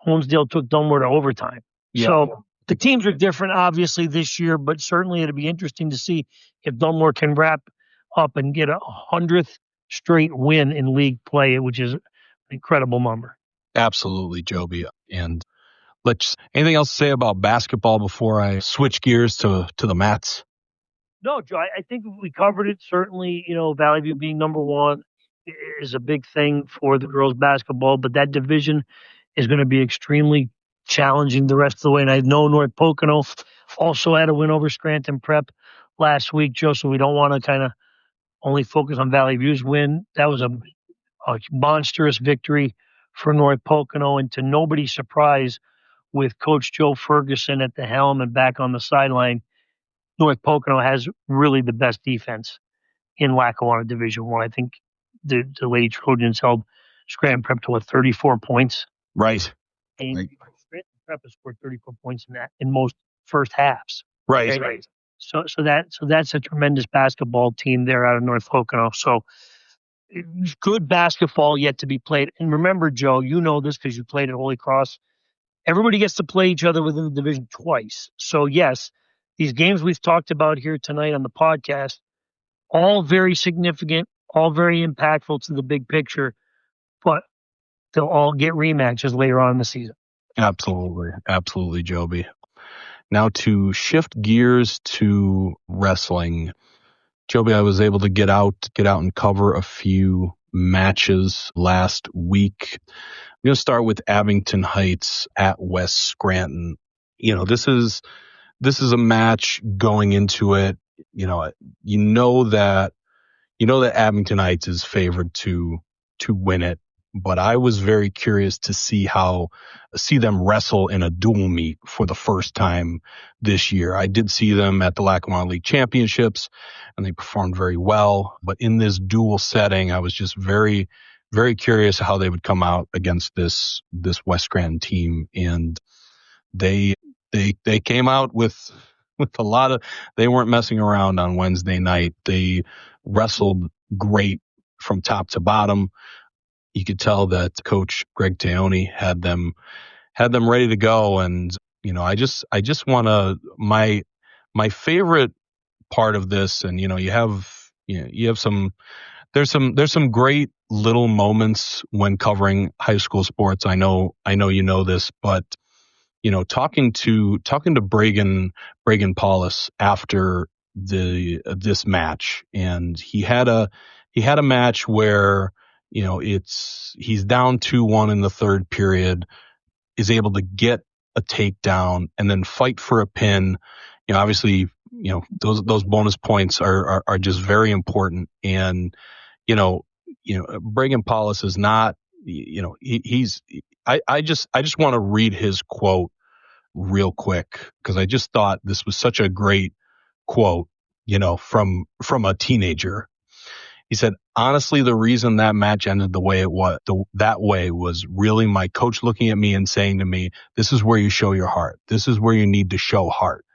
Honesdale took Dunmore to overtime. Yeah. So the teams are different, obviously, this year, but certainly it'll be interesting to see if Dunmore can wrap up and get a 100th straight win in league play, which is an incredible number. Absolutely, Joby. And anything else to say about basketball before I switch gears to the mats? No, Joe, I think we covered it. Certainly, Valley View being number 1 is a big thing for the girls basketball, but that division is going to be extremely challenging the rest of the way. And I know North Pocono also had a win over Scranton Prep last week, Joe, so we don't want to kind of only focus on Valley View's win. That was a monstrous victory for North Pocono, and to nobody's surprise, with Coach Joe Ferguson at the helm and back on the sideline, North Pocono has really the best defense in Lackawanna Division I. I think the Lady Trojans held Scranton Prep to 34 points. Right. And Scranton Prep has scored 34 points in most first halves. Right. Okay? Right. So that's a tremendous basketball team there out of North Pocono. So good basketball yet to be played. And remember, Joe, you know this because you played at Holy Cross. Everybody gets to play each other within the division twice. So yes, these games we've talked about here tonight on the podcast, all very significant, all very impactful to the big picture, but they'll all get rematches later on in the season. Absolutely, Joby. Now to shift gears to wrestling. Joby, I was able to get out and cover a few matches last week. I'm going to start with Abington Heights at West Scranton. This is a match going into it. You know that Abington Heights is favored to win it, but I was very curious to see them wrestle in a dual meet for the first time this year. I did see them at the Lackawanna League Championships, and they performed very well. But in this dual setting, I was just very, very curious how they would come out against this West Scranton team, and they came out with a lot of. They weren't messing around on Wednesday night. They wrestled great from top to bottom. You could tell that Coach Greg Teoni had them ready to go. And, I just want to, my favorite part of this, and, you have some, there's some great little moments when covering high school sports. I know you know this, but, talking to Bragan Paulus after this match, and he had a match where, he's down 2-1 in the third period, is able to get a takedown and then fight for a pin. Obviously, those bonus points are just very important. And, Bragan Paulus is not, I just want to read his quote real quick, because I just thought this was such a great quote, from a teenager. He said, honestly, the reason that match ended the way it was, that way, was really my coach looking at me and saying to me, this is where you show your heart. This is where you need to show heart.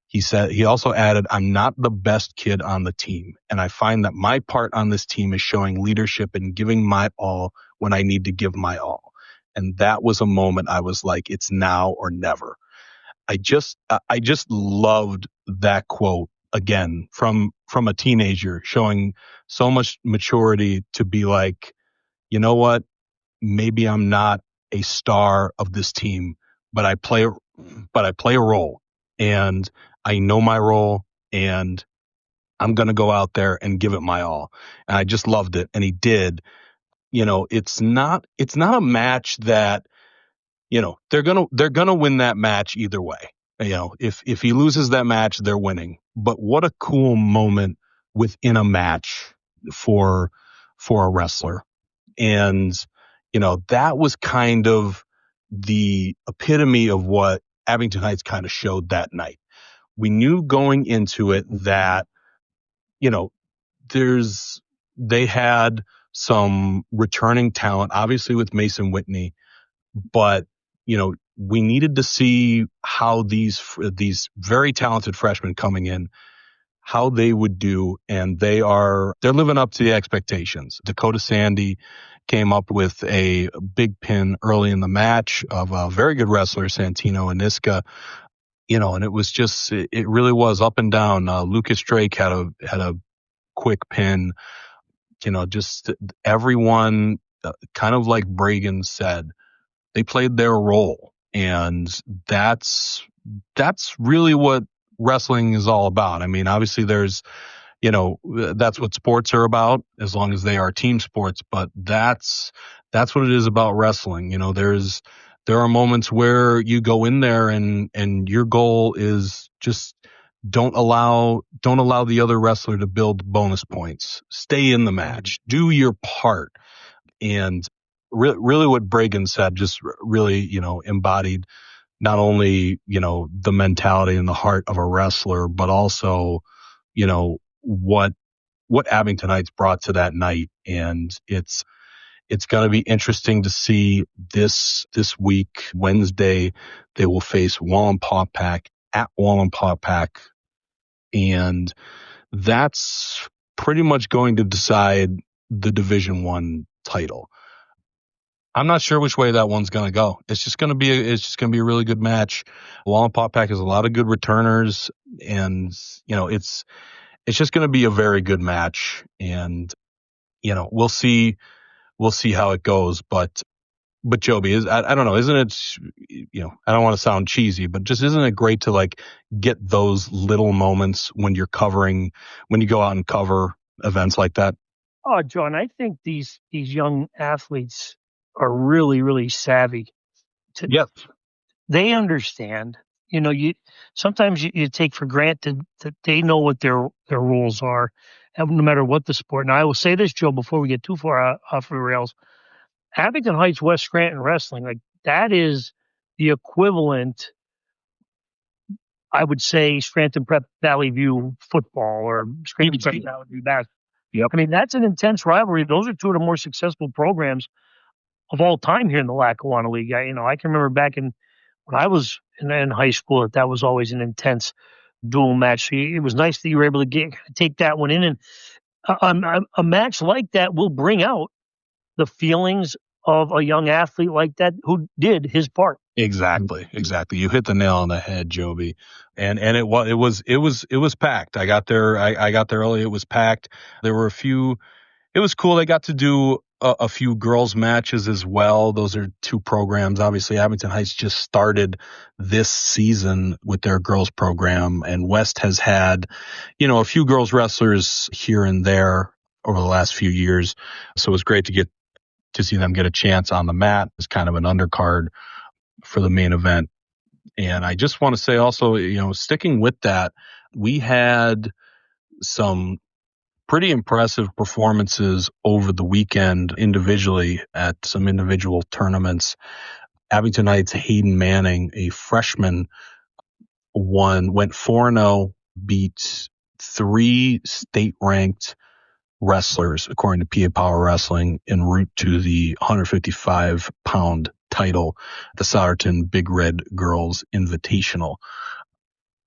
He also added, I'm not the best kid on the team, and I find that my part on this team is showing leadership and giving my all when I need to give my all. And that was a moment I was like, it's now or never. I just loved that quote. Again, from a teenager, showing so much maturity to be like, you know what, maybe I'm not a star of this team, but I play a role, and I know my role, and I'm going to go out there and give it my all. And I just loved it. And he did. It's not a match that, they're going to win that match either way. If he loses that match, they're winning. But what a cool moment within a match for a wrestler. And, that was kind of the epitome of what Abington Heights kind of showed that night. We knew going into it that, they had some returning talent, obviously with Mason Whitney, but, we needed to see how these very talented freshmen coming in, how they would do. And they're living up to the expectations. Dakota Sandy came up with a big pin early in the match of a very good wrestler, Santino Aniska, and it was just, it really was up and down. Lucas Drake had a quick pin, just everyone, kind of like Bragan said, they played their role. And that's really what wrestling is all about. I mean, obviously there's, that's what sports are about, as long as they are team sports, but that's what it is about wrestling. There are moments where you go in there and your goal is just don't allow the other wrestler to build bonus points. Stay in the match, do your part. And really what Bragan said just really, embodied not only, the mentality and the heart of a wrestler, but also, what Abington Heights brought to that night. And it's going to be interesting to see this week, Wednesday, they will face Wallenpaupack at Wallenpaupack. And that's pretty much going to decide the Division I title. I'm not sure which way that one's going to go. It's just going to be a really good match. Wallenpaupack has a lot of good returners, and it's just going to be a very good match. And we'll see how it goes. But Joby, I don't know, isn't it? I don't want to sound cheesy, but just isn't it great to get those little moments when you go out and cover events like that? Oh, John, I think these young athletes are really, really savvy. Yes. They understand. Sometimes you take for granted that they know what their rules are, no matter what the sport. Now, I will say this, Joe, before we get too far off the rails. Abington Heights-West Scranton wrestling, that is the equivalent, I would say, Scranton Prep Valley View football or Scranton Prep Valley View basketball. Yep. I mean, that's an intense rivalry. Those are two of the more successful programs of all time here in the Lackawanna League. I can remember back when I was in high school that was always an intense dual match. So it was nice that you were able to take that one in. And a match like that will bring out the feelings of a young athlete like that who did his part. Exactly. You hit the nail on the head, Joby. And it was packed. I got there early. It was packed. There were it was cool. They got to do a few girls matches as well. Those are two programs. Obviously, Abington Heights just started this season with their girls program, and West has had, a few girls wrestlers here and there over the last few years. So it was great to see them get a chance on the mat as kind of an undercard for the main event. And I just want to say also, sticking with that, we had some pretty impressive performances over the weekend individually at some individual tournaments. Abington Heights' Hayden Manning, a freshman, went 4-0, beat 3 state-ranked wrestlers, according to PA Power Wrestling, en route to the 155-pound title, the Souderton Big Red Girls Invitational.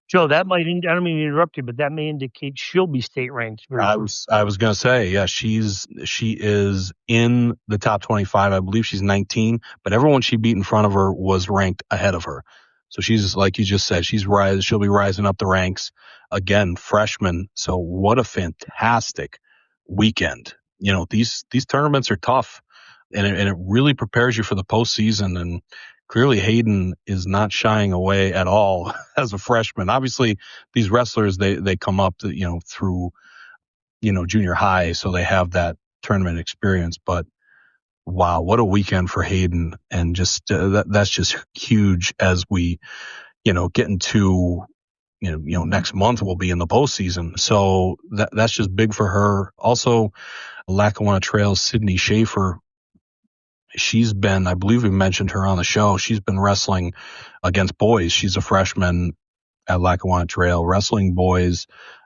Joe, I don't mean to interrupt you, but that may indicate she'll be state ranked. I was going to say, yeah, she is in the top 25. I believe she's 19, but everyone she beat in front of her was ranked ahead of her. So she's, like you just said, she'll be rising up the ranks again, freshman. So what a fantastic weekend. These tournaments are tough, and it really prepares you for the postseason. And clearly Hayden is not shying away at all as a freshman. Obviously, these wrestlers, they come up through junior high, so they have that tournament experience. But wow, what a weekend for Hayden, and just that's just huge as we get into next month we'll be in the postseason. So that's just big for her. Also, Lackawanna Trails Sydney Schaefer, she's been, I believe we mentioned her on the show, she's been wrestling against boys. She's a freshman at Lackawanna Trail wrestling boys,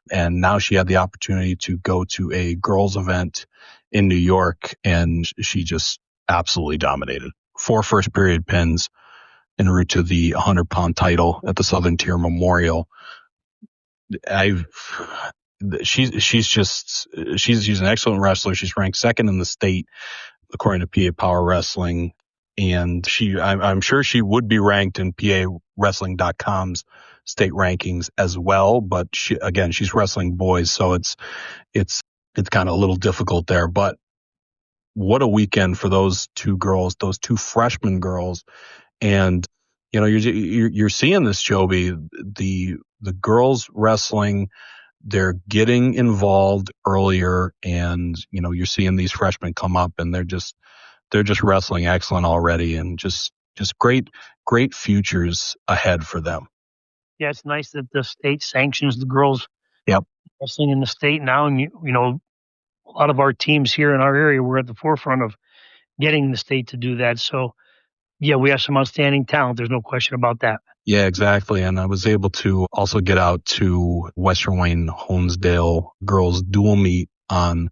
and now she had the opportunity to go to a girls event in New York, and she just absolutely dominated. 4 first period pins en route to the 100-pound title at the Southern Tier Memorial. She's an excellent wrestler. She's ranked second in the state according to PA Power Wrestling, and I'm sure she would be ranked in PAWrestling.com's state rankings as well. But she's wrestling boys, so it's kind of a little difficult there. But what a weekend for those two girls, those 2 freshman girls. And you're seeing this, Joby, the girls wrestling, they're getting involved earlier, and you're seeing these freshmen come up, and they're just wrestling excellent already, and just great futures ahead for them. Yeah, it's nice that the state sanctions the girls wrestling in the state now, and a lot of our teams here in our area were at the forefront of getting the state to do that. So Yeah, we have some outstanding talent. There's no question about that. Yeah, exactly. And I was able to also get out to Western Wayne Honesdale girls dual meet on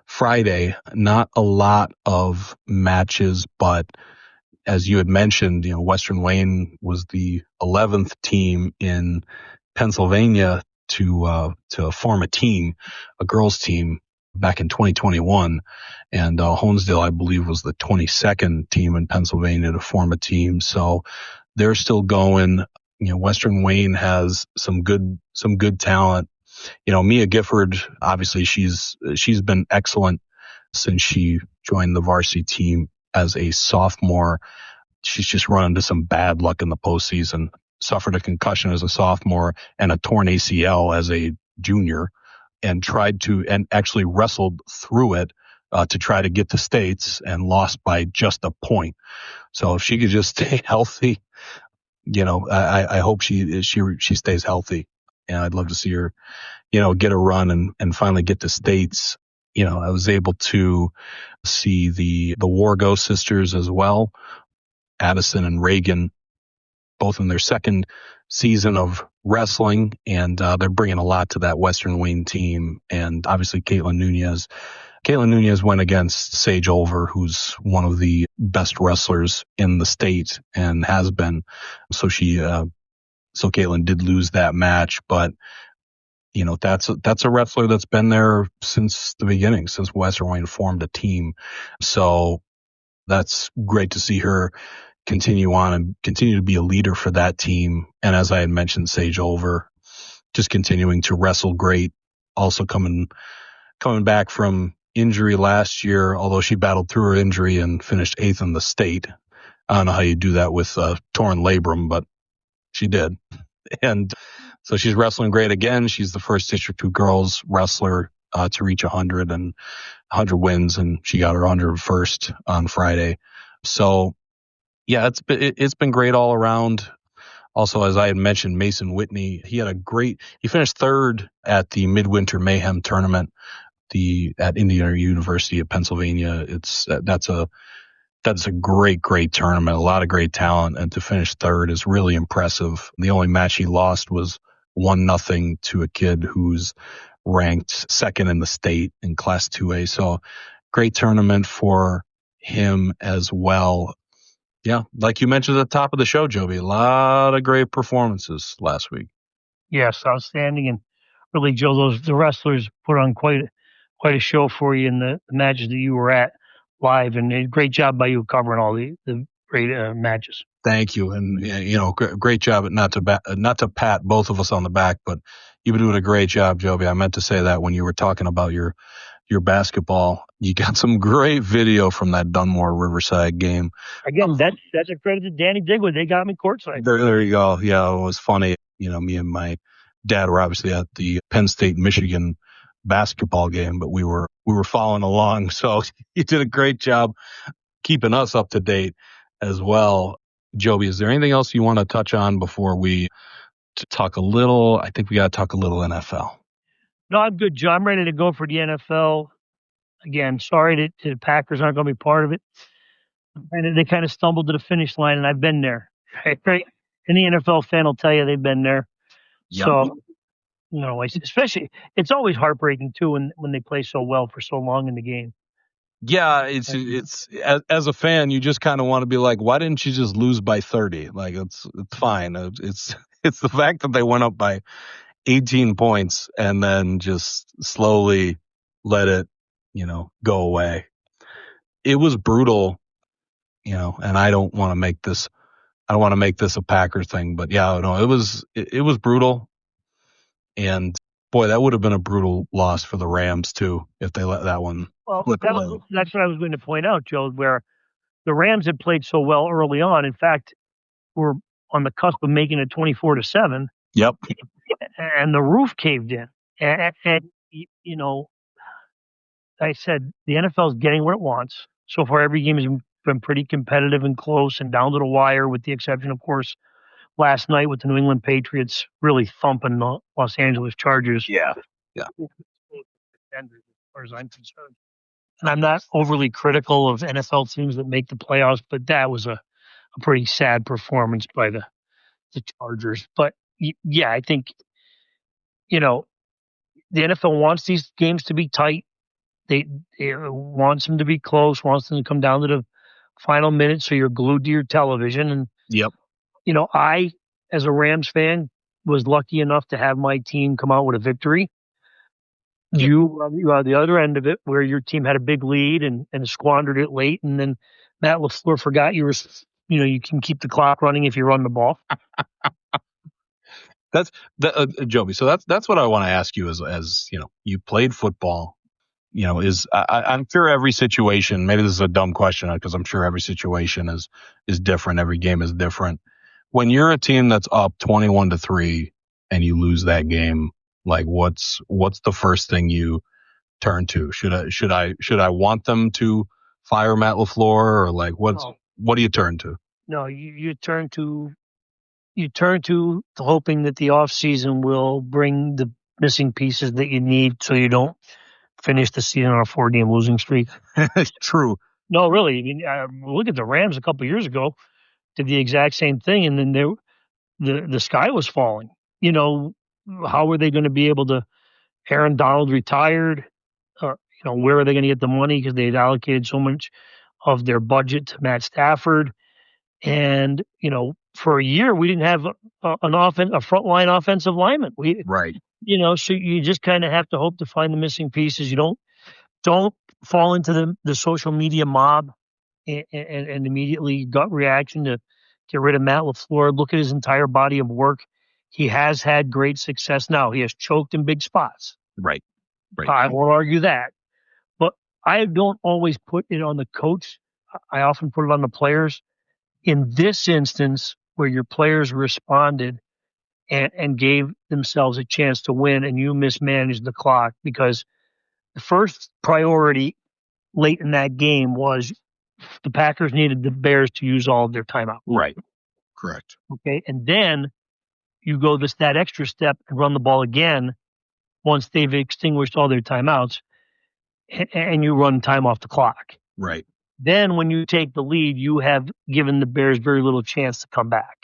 Friday. Not a lot of matches, but as you had mentioned, Western Wayne was the 11th team in Pennsylvania to form a girls team back in 2021. And Honesdale, I believe, was the 22nd team in Pennsylvania to form a team. So they're still going. Western Wayne has some good talent. Mia Gifford, obviously she's been excellent since she joined the varsity team as a sophomore. She's just run into some bad luck in the postseason. Suffered a concussion as a sophomore and a torn ACL as a junior, and actually wrestled through it to try to get to states and lost by just a point. So if she could just stay healthy, I hope she stays healthy. And I'd love to see her, get a run and finally get to states. I was able to see the Wargo sisters as well, Addison and Reagan, both in their second season of wrestling, and they're bringing a lot to that Western Wayne team. And obviously Caitlin Nunez went against Sage Olver, who's one of the best wrestlers in the state and has been. So Caitlin did lose that match, but that's a wrestler that's been there since the beginning, since Western Wayne formed a team. So that's great to see her continue on and continue to be a leader for that team. And as I had mentioned, Sage Olver just continuing to wrestle great. Also coming back from injury last year, although she battled through her injury and finished 8th in the state. I don't know how you do that with torn labrum, but she did. And so she's wrestling great again. She's the first District 2 girls wrestler to reach 100 wins, and she got her 101st on Friday. So yeah, it's been great all around. Also, as I had mentioned, Mason Whitney, he finished 3rd at the Midwinter Mayhem tournament at Indiana University of Pennsylvania. That's a great tournament, a lot of great talent, and to finish 3rd is really impressive. The only match he lost was 1-0 to a kid who's ranked 2nd in the state in Class 2A. So great tournament for him as well. Yeah, like you mentioned at the top of the show, Joby, a lot of great performances last week. Yes, outstanding. And really, Joe, the wrestlers put on quite a show for you in the matches that you were at live, and a great job by you covering all the great matches. Thank you, and great job. Not to pat both of us on the back, but you've been doing a great job, Joby. I meant to say that when you were talking about your basketball. You got some great video from that Dunmore-Riverside game. Again, that's a credit to Danny Digwood. They got me courtside. There you go. Yeah, it was funny. Me and my dad were obviously at the Penn State-Michigan basketball game, but we were following along. So you did a great job keeping us up to date as well. Joby, is there anything else you want to touch on before we talk a little? I think we got to talk a little NFL. No, I'm good, Joe. I'm ready to go for the NFL. Again, sorry that the Packers aren't going to be part of it. And they kind of stumbled to the finish line, and I've been there. Right? Any NFL fan will tell you they've been there. Yep. So, especially, it's always heartbreaking, too, when they play so well for so long in the game. Yeah, it's as a fan, you just kind of want to be like, why didn't you just lose by 30? Like, it's fine. It's the fact that they went up by 18 points and then just slowly let it, go away. It was brutal, and I don't want to make this a Packers thing, but yeah, no, it was brutal. And boy, that would have been a brutal loss for the Rams too, if they let that one slip away. That's what I was going to point out, Joe, where the Rams had played so well early on. In fact, were on the cusp of making it 24-7. Yep. And the roof caved in. And I said, the NFL is getting what it wants. So far, every game has been pretty competitive and close and down to the wire, with the exception, of course, last night with the New England Patriots really thumping the Los Angeles Chargers. Yeah. As far as I'm concerned. And I'm not overly critical of NFL teams that make the playoffs, but that was a a pretty sad performance by the Chargers. But yeah, I think, the NFL wants these games to be tight. They wants them to be close, wants them to come down to the final minute, so you're glued to your television. And Yep. I, as a Rams fan, was lucky enough to have my team come out with a victory. You are the other end of it, where your team had a big lead and squandered it late, and then Matt LaFleur forgot you can keep the clock running if you run the ball. That's Joby. So that's what I want to ask you as you played football. I'm sure every situation, maybe this is a dumb question because I'm sure every situation is different. Every game is different. When you're a team that's up 21-3 and you lose that game, like what's the first thing you turn to? Should I want them to fire Matt LaFleur, or like what do you turn to? No, you turn to hoping that the off season will bring the missing pieces that you need so you don't finish the season on a 4-game losing streak. True. No, really. I mean, look at the Rams a couple of years ago, did the exact same thing, and then the sky was falling. How were they going to be able to? Aaron Donald retired. Where are they going to get the money, because they had allocated so much of their budget to Matt Stafford, and for a year we didn't have a frontline offensive lineman. Right. So you just kind of have to hope to find the missing pieces. You don't fall into the social media mob and immediately gut reaction to get rid of Matt LaFleur. Look at his entire body of work. He has had great success. Now he has choked in big spots. Right. I won't argue that, but I don't always put it on the coach. I often put it on the players. In this instance, where your players responded and gave themselves a chance to win, and you mismanaged the clock, because the first priority late in that game was the Packers needed the Bears to use all of their timeout. Right. Correct. Okay. And then you go that extra step and run the ball again once they've extinguished all their timeouts, and you run time off the clock. Right. Then when you take the lead, you have given the Bears very little chance to come back.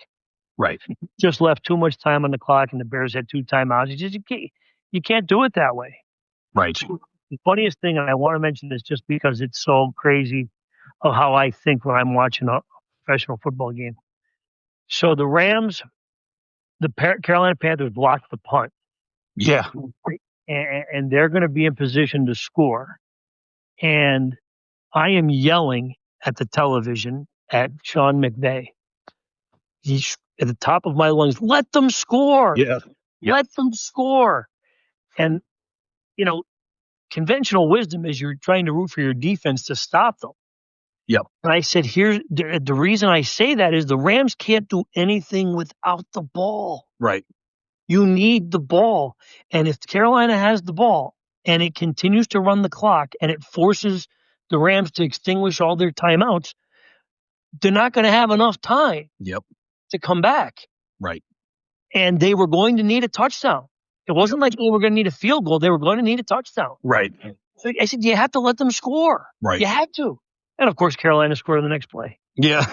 Right. Just left too much time on the clock, and the Bears had 2 timeouts. You can't do it that way. Right. The funniest thing, and I want to mention this just because it's so crazy of how I think when I'm watching a professional football game. So the Rams, the Carolina Panthers blocked the punt. Yeah. And they're going to be in position to score. And I am yelling at the television at Sean McVay. He's at the top of my lungs. Let them score. Yeah. Let them score. And, conventional wisdom is you're trying to root for your defense to stop them. Yep. And I said, here's the reason I say that is the Rams can't do anything without the ball. Right. You need the ball. And if Carolina has the ball and it continues to run the clock and it forces the Rams to extinguish all their timeouts, they're not going to have enough time to come back. Right. And they were going to need a touchdown. It wasn't like they were going to need a field goal. They were going to need a touchdown. Right. So I said, you have to let them score. Right. You had to. And, of course, Carolina scored on the next play. Yeah.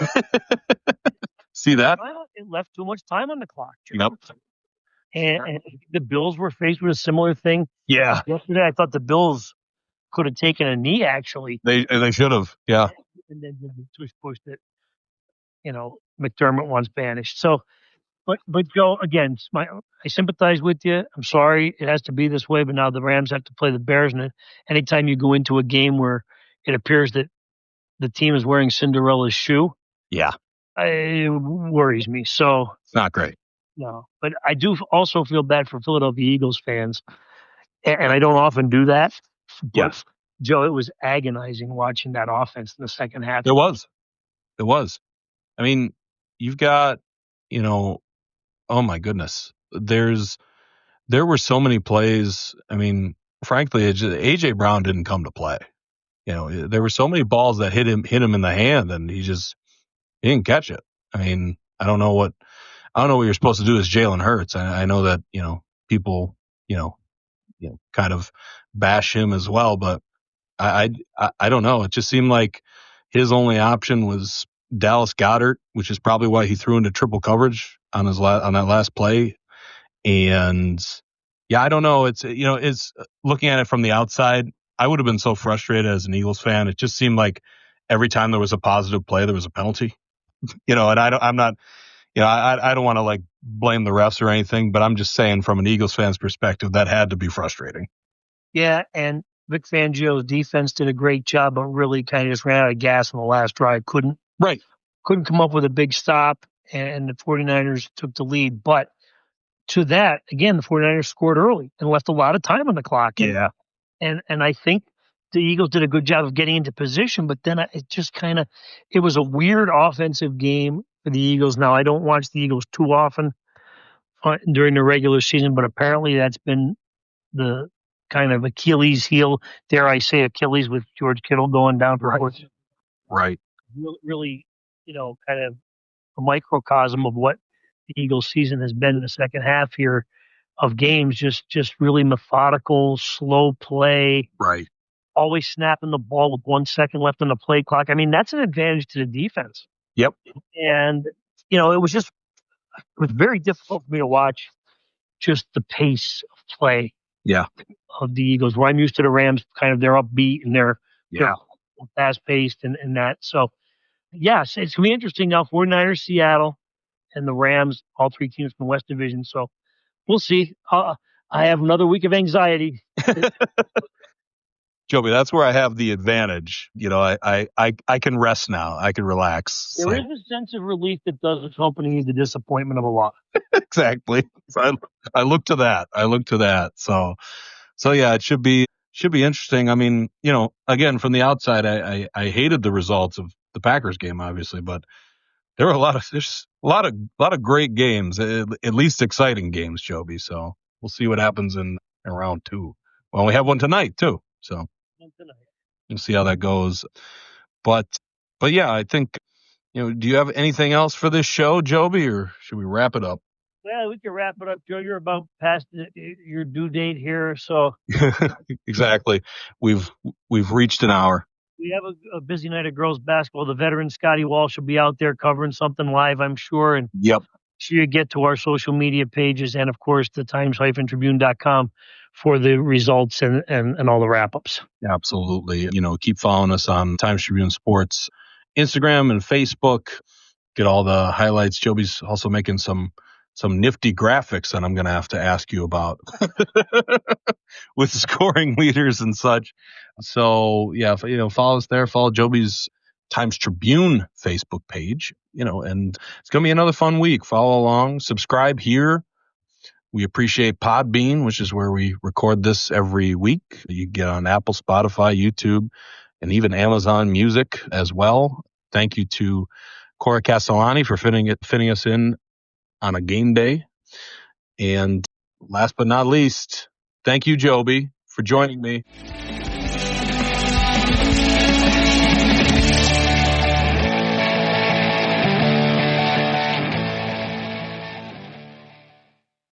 See that? It left too much time on the clock. Yep. And the Bills were faced with a similar thing. Yeah. Yesterday, I thought the Bills could have taken a knee, actually. They should have. Yeah. And then the tush push that, McDermott wants banished. So, but Joe, again, I sympathize with you. I'm sorry it has to be this way, but now the Rams have to play the Bears. And anytime you go into a game where it appears that the team is wearing Cinderella's shoe, it worries me. So it's not great. No, but I do also feel bad for Philadelphia Eagles fans, and I don't often do that. Yes, Joe, it was agonizing watching that offense in the second half. It was. I mean, you've got, oh my goodness, there were so many plays. I mean, frankly, AJ Brown didn't come to play. There were so many balls that hit him in the hand, and he didn't catch it. I mean, I don't know what you're supposed to do as Jalen Hurts. I know that, people, kind of bash him as well, but I don't know. It just seemed like his only option was Dallas Goedert, which is probably why he threw into triple coverage on that last play. And yeah, I don't know. It's looking at it from the outside, I would have been so frustrated as an Eagles fan. It just seemed like every time there was a positive play, there was a penalty. And I don't want to like blame the refs or anything, but I'm just saying from an Eagles fan's perspective, that had to be frustrating. Yeah, and Vic Fangio's defense did a great job, but really kind of just ran out of gas on the last drive. Couldn't come up with a big stop, and the 49ers took the lead. But to that, again, the 49ers scored early and left a lot of time on the clock. Yeah. And I think the Eagles did a good job of getting into position, but then it was a weird offensive game for the Eagles. Now, I don't watch the Eagles too often during the regular season, but apparently that's been the kind of Achilles heel, dare I say Achilles, with George Kittle going down for Right. Really, kind of a microcosm of what the Eagles season has been in the second half here of games, just really methodical, slow play. Right. Always snapping the ball with 1 second left on the play clock. I mean, that's an advantage to the defense. Yep. And, it was very difficult for me to watch just the pace of play. Yeah. Of the Eagles, where I'm used to the Rams, kind of they're upbeat and they're fast paced and that. So, yes, it's going to be interesting now. 49ers, Seattle, and the Rams, all three teams from the West Division. So we'll see. I have another week of anxiety. Joby, that's where I have the advantage. I can rest now. I can relax. There is a sense of relief that does accompany the disappointment of a lot. Exactly. I look to that. So yeah, it should be interesting. I mean, again, from the outside, I hated the results of the Packers game, obviously, but there were there's a lot of great games, at least exciting games, Joby. So we'll see what happens in round 2. Well, we have one tonight too. So we'll see how that goes. But yeah, I think, do you have anything else for this show, Joby, or should we wrap it up? Well, we can wrap it up, Joe. You're about past your due date here, so exactly. We've reached an hour. We have a busy night of girls basketball. The veteran Scotty Walsh will be out there covering something live, I'm sure. And yep. Sure you get to our social media pages and, of course, the Times-Tribune.com for the results and all the wrap-ups. Absolutely. Keep following us on Times-Tribune Sports, Instagram and Facebook. Get all the highlights. Joby's also making some nifty graphics that I'm going to have to ask you about with scoring leaders and such. So yeah, follow us there. Follow Joby's Times-Tribune Facebook page, and it's going to be another fun week. Follow along, subscribe here. We appreciate Podbean, which is where we record this every week. You get on Apple, Spotify, YouTube, and even Amazon Music as well. Thank you to Cora Castellani for fitting us in on a game day. And last but not least, thank you, Joby, for joining me.